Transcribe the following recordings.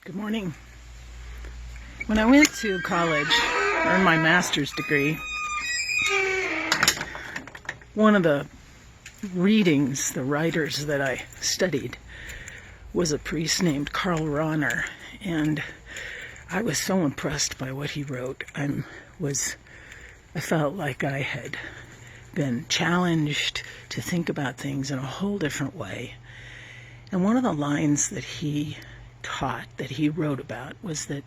Good morning. When I went to college, earned my master's degree, one of the readings, the writers that I studied, was a priest named Karl Rahner, and I was so impressed by what he wrote. I felt like I had been challenged to think about things in a whole different way. And one of the lines that he taught, that he wrote about, was that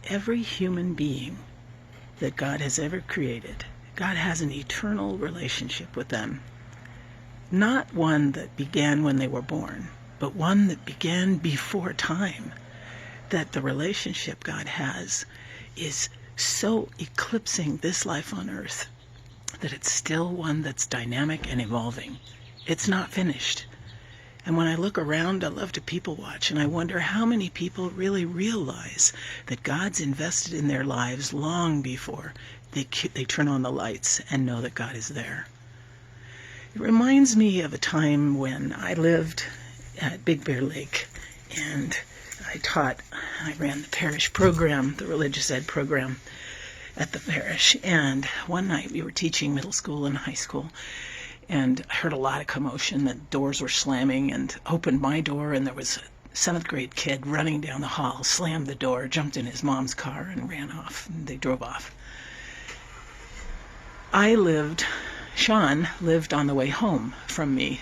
every human being that God has ever created, God has an eternal relationship with them. Not one that began when they were born, but one that began before time. That the relationship God has is so eclipsing this life on earth that it's still one that's dynamic and evolving. It's not finished. And when I look around, I love to people watch, and I wonder how many people really realize that God's invested in their lives long before they turn on the lights and know that God is there. It reminds me of a time when I lived at Big Bear Lake, and I ran the parish program, the religious ed program at the parish. And one night we were teaching middle school and high school, and I heard a lot of commotion. The doors were slamming, and opened my door, and there was a 7th grade kid running down the hall, slammed the door, jumped in his mom's car, and ran off. And they drove off. Sean lived on the way home from me,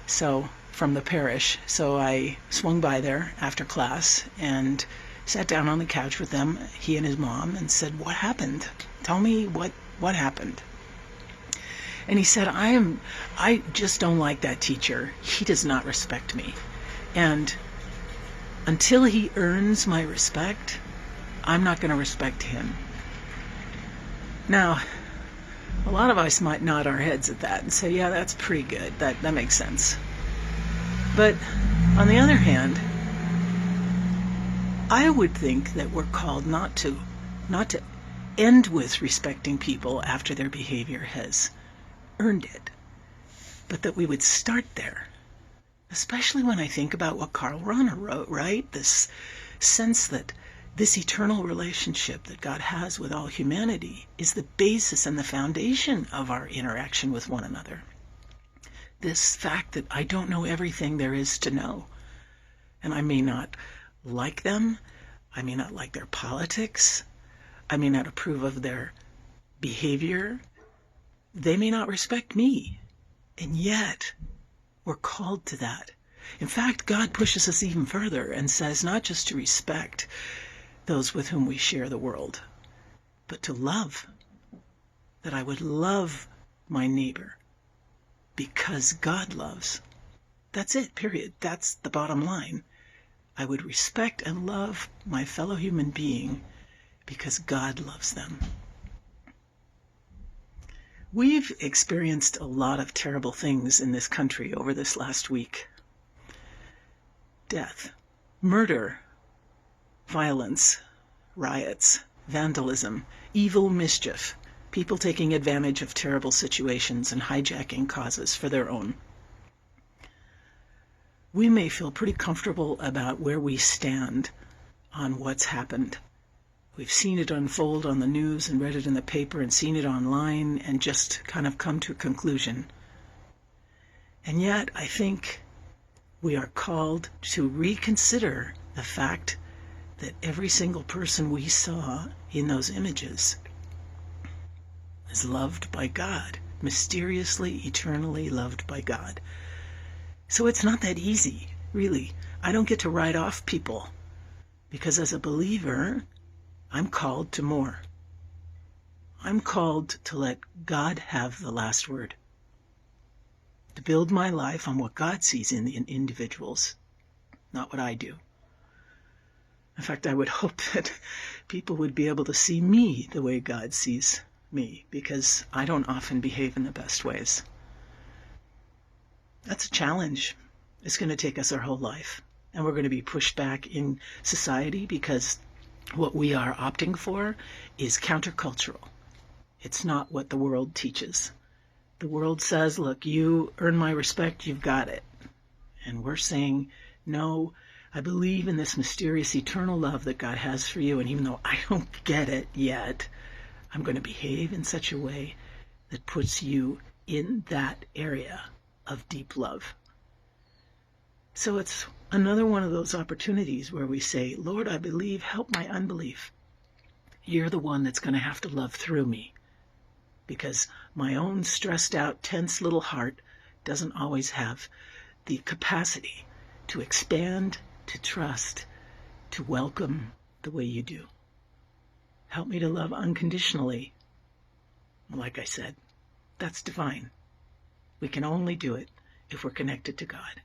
from the parish. So I swung by there after class and sat down on the couch with them, he and his mom, and said, "What happened? Tell me what happened." And he said, I just don't like that teacher. He does not respect me. And until he earns my respect, I'm not going to respect him. Now, a lot of us might nod our heads at that and say, yeah, that's pretty good. That makes sense. But on the other hand, I would think that we're called not to end with respecting people after their behavior has earned it, but that we would start there. Especially when I think about what Karl Rahner wrote, right? This sense that this eternal relationship that God has with all humanity is the basis and the foundation of our interaction with one another. This fact that I don't know everything there is to know, and I may not like them, I may not like their politics, I may not approve of their behavior, they may not respect me, and yet we're called to that. In fact, God pushes us even further and says not just to respect those with whom we share the world, but to love. That I would love my neighbor because God loves. That's it, period. That's the bottom line. I would respect and love my fellow human being because God loves them. We've experienced a lot of terrible things in this country over this last week. Death, murder, violence, riots, vandalism, evil mischief, people taking advantage of terrible situations and hijacking causes for their own. We may feel pretty comfortable about where we stand on what's happened. We've seen it unfold on the news and read it in the paper and seen it online and just kind of come to a conclusion. And yet, I think we are called to reconsider the fact that every single person we saw in those images is loved by God, mysteriously, eternally loved by God. So it's not that easy, really. I don't get to write off people because as a believer, I'm called to more. I'm called to let God have the last word. To build my life on what God sees in the individuals, not what I do. In fact, I would hope that people would be able to see me the way God sees me, because I don't often behave in the best ways. That's a challenge. It's going to take us our whole life. And we're going to be pushed back in society because what we are opting for is countercultural. It's not what the world teaches. The world says, look, you earn my respect, you've got it. And we're saying, no, I believe in this mysterious eternal love that God has for you, and even though I don't get it yet, I'm going to behave in such a way that puts you in that area of deep love. So it's another one of those opportunities where we say, Lord, I believe, help my unbelief. You're the one that's going to have to love through me, because my own stressed out, tense little heart doesn't always have the capacity to expand, to trust, to welcome the way you do. Help me to love unconditionally. Like I said, that's divine. We can only do it if we're connected to God.